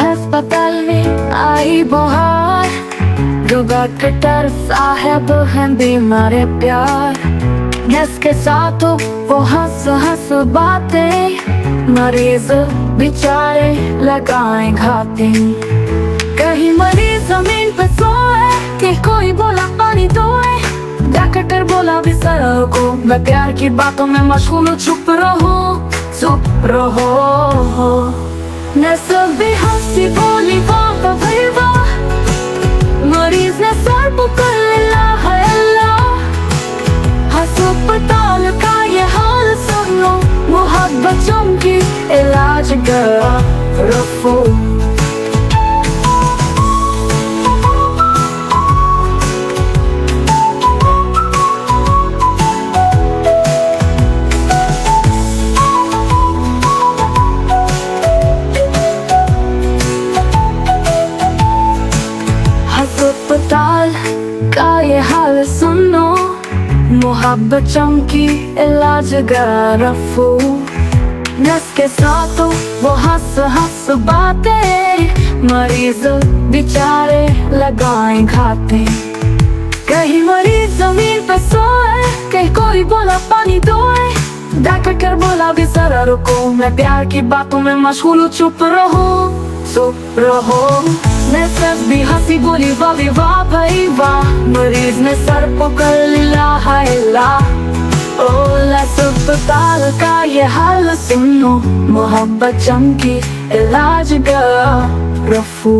अस्पताल में आई बहार, जो डॉक्टर साहब हैं बीमार प्यार। नर्स के साथ वो हंस हंस बातें, मरीज बेचारे लगाए घाटे। कहीं मरीज जमीन पे सोए कि कोई बोला पानी दोए, डॉक्टर बोला बिस्तर को, मैं प्यार की बातों में मशगूल, चुप रहो चुप रहो। नर्स भी हंसी बोली वाह भाई वाह, मरीज ने सर पकड़ लिया है अल्लाह। अस्पताल का ये हाल सुन लो, मोहब्बत चमकी इलाज का रफू। अस्पताल का ये हाल सुनो, मोहब्बत चमकी इलाज का रफू। नर्स के साथ वो हंस हंस बातें, मरीज बेचारे लगाए घाटे। कहीं मरीज जमीन पे सोए, कहीं कोई बोला पानी दोए, डॉक्टर बोला बिस्तर रुको, मैं प्यार की बातों में मशगूल, चुप रहो चुप रहो। नर्स भी हंसी बोली वाह वाह भाई वाह, मरीज ने सर पकड़ लिया है अल्लाह। ओ अस्पताल का ये हाल सुनो, मोहब्बत चमकी इलाज का रफू।